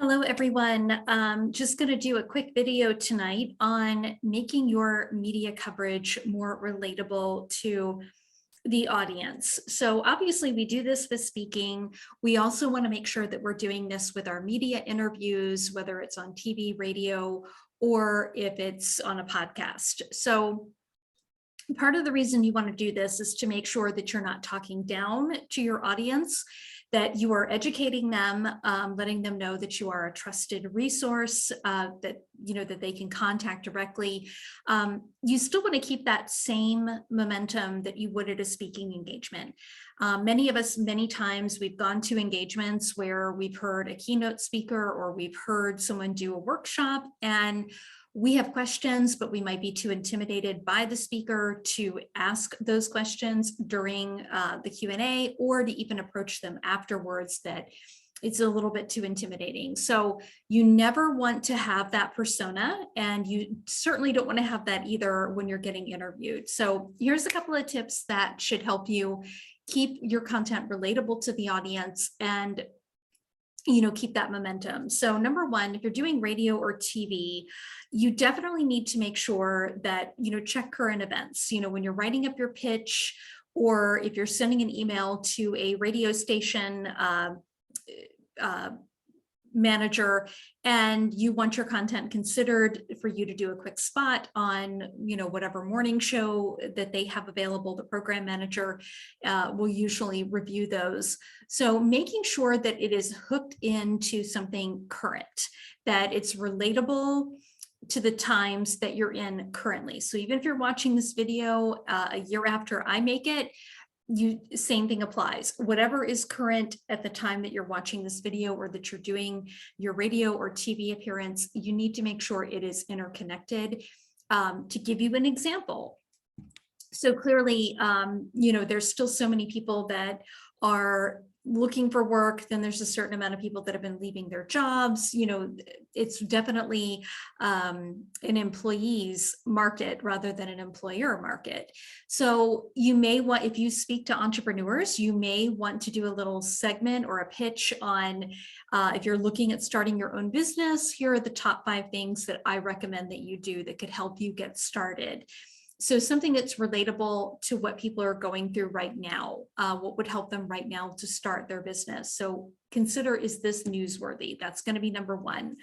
Hello, everyone. Just going to do a quick video tonight on making your media coverage more relatable to the audience. So obviously we do this with speaking. We also want to make sure that we're doing this with our media interviews, whether it's on TV, radio, or if it's on a podcast. So part of the reason you want to do this is to make sure that you're not talking down to your audience, that you are educating them, letting them know that you are a trusted resource, that they can contact directly. You still want to keep that same momentum that you would at a speaking engagement. Many of us, many times we've gone to engagements where we've heard a keynote speaker or we've heard someone do a workshop, and we have questions, but we might be too intimidated by the speaker to ask those questions during the Q&A, or to even approach them afterwards, that it's a little bit too intimidating. So you never want to have that persona, and you certainly don't want to have that either when you're getting interviewed. So here's a couple of tips that should help you keep your content relatable to the audience and keep that momentum. So number one, if you're doing radio or TV, you definitely need to make sure that, check current events. When you're writing up your pitch, or if you're sending an email to a radio station manager, and you want your content considered for you to do a quick spot on, whatever morning show that they have available, the program manager will usually review those. So making sure that it is hooked into something current, that it's relatable to the times that you're in currently. So even if you're watching this video a year after I make it, same thing applies. Whatever is current at the time that you're watching this video, or that you're doing your radio or TV appearance, you need to make sure it is interconnected. To give you an example, so clearly, there's still so many people that are looking for work. Then there's a certain amount of people that have been leaving their jobs. It's definitely an employee's market rather than an employer market. So you may want, if you speak to entrepreneurs, you may want to do a little segment or a pitch on, if you're looking at starting your own business, here are the top 5 things that I recommend that you do that could help you get started. So something that's relatable to what people are going through right now, what would help them right now to start their business. So consider, is this newsworthy? That's going to be number one.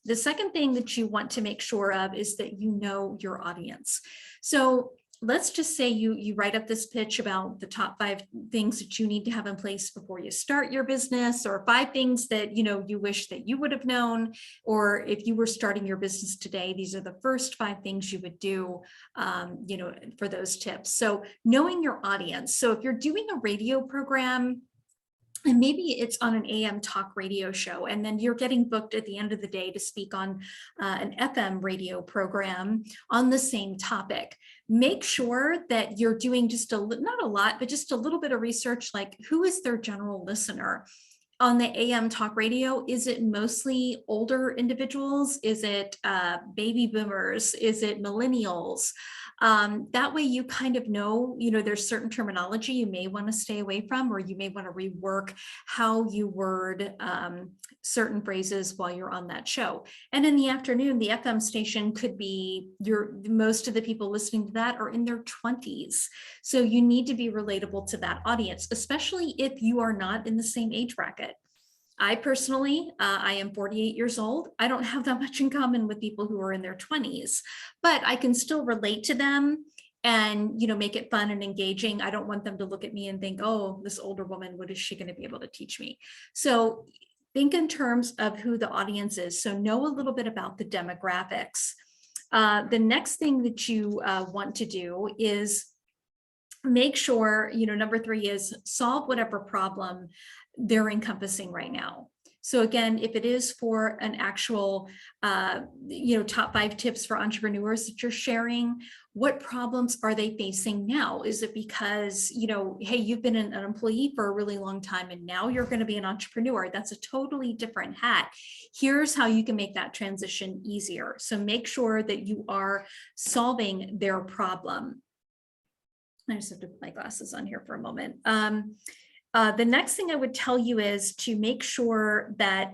The second thing that you want to make sure of is that you know your audience. So let's just say you write up this pitch about the top 5 things that you need to have in place before you start your business, or 5 things that you wish that you would have known, or if you were starting your business today, these are the first 5 things you would do for those tips. So knowing your audience. So if you're doing a radio program, and maybe it's on an AM talk radio show, and then you're getting booked at the end of the day to speak on an FM radio program on the same topic. Make sure that you're doing just not a lot, but just a little bit of research, like who is their general listener? On the AM talk radio, is it mostly older individuals? Is it baby boomers? Is it millennials? That way you kind of know, there's certain terminology you may want to stay away from, or you may want to rework how you word certain phrases while you're on that show. And in the afternoon, the FM station could be most of the people listening to that are in their 20s. So you need to be relatable to that audience, especially if you are not in the same age bracket. I personally, I am 48 years old. I don't have that much in common with people who are in their 20s, but I can still relate to them and, make it fun and engaging. I don't want them to look at me and think, oh, this older woman, what is she going to be able to teach me? So think in terms of who the audience is. So know a little bit about the demographics. The next thing that you want to do is make sure, number 3 is solve whatever problem they're encompassing right now. So again, if it is for an actual, top 5 tips for entrepreneurs that you're sharing, what problems are they facing now? Is it because, hey, you've been an employee for a really long time and now you're going to be an entrepreneur? That's a totally different hat. Here's how you can make that transition easier. So make sure that you are solving their problem. I just have to put my glasses on here for a moment. The next thing I would tell you is to make sure that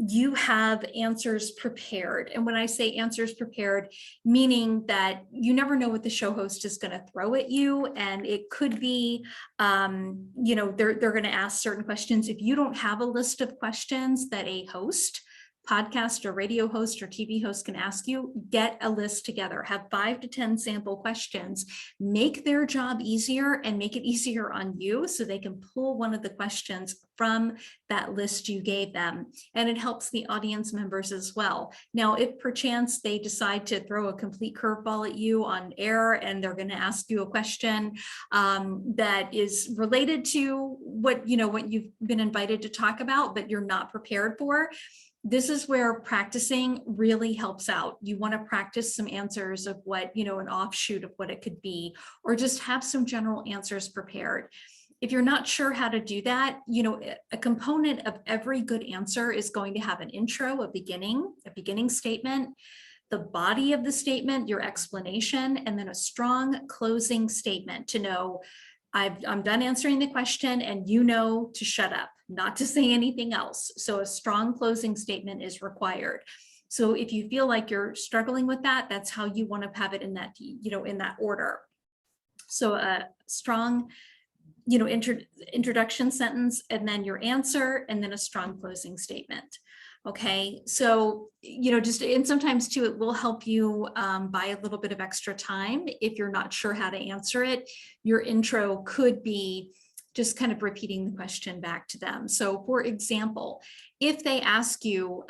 you have answers prepared. And when I say answers prepared, meaning that you never know what the show host is going to throw at you. And it could be, they're going to ask certain questions. If you don't have a list of questions that a host, podcast or radio host or TV host can ask you, get a list together, have 5 to 10 sample questions, make their job easier and make it easier on you so they can pull one of the questions from that list you gave them. And it helps the audience members as well. Now, if perchance they decide to throw a complete curveball at you on air and they're going to ask you a question that is related to what you've been invited to talk about, but you're not prepared for, this is where practicing really helps out. You want to practice some answers of what, an offshoot of what it could be, or just have some general answers prepared. If you're not sure how to do that, a component of every good answer is going to have an intro, a beginning statement, the body of the statement, your explanation, and then a strong closing statement to know I'm done answering the question and to shut up, not to say anything else. So a strong closing statement is required. So if you feel like you're struggling with that, that's how you want to have it in that, in that order. So a strong, introduction sentence, and then your answer, and then a strong closing statement. Okay, so, and sometimes too, it will help you buy a little bit of extra time. If you're not sure how to answer it, your intro could be just kind of repeating the question back to them. So for example, if they ask you,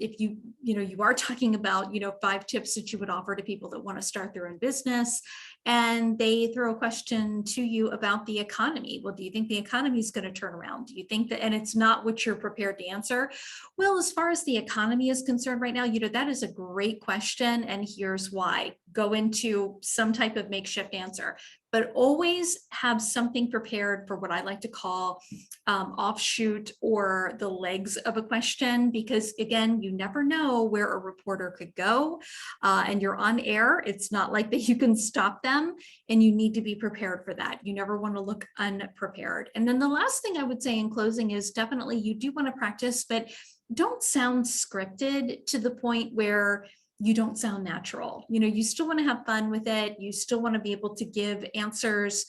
if you are talking about, 5 tips that you would offer to people that want to start their own business, and they throw a question to you about the economy. Well, do you think the economy is going to turn around? Do you think that, and it's not what you're prepared to answer? Well, as far as the economy is concerned right now, that is a great question. And here's why. Go into some type of makeshift answer, but always have something prepared for what I like to call offshoot or the legs of a question, because again, you never know where a reporter could go and you're on air. It's not like that you can stop them, and you need to be prepared for that. You never want to look unprepared. And then the last thing I would say in closing is definitely you do want to practice, but don't sound scripted to the point where you don't sound natural. You still want to have fun with it. You still want to be able to give answers,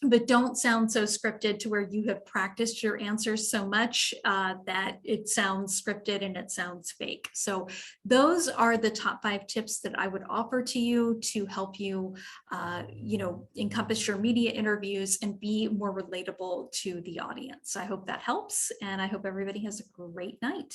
but don't sound so scripted to where you have practiced your answers so much that it sounds scripted and it sounds fake. So those are the top 5 tips that I would offer to you to help you, encompass your media interviews and be more relatable to the audience. I hope that helps, and I hope everybody has a great night.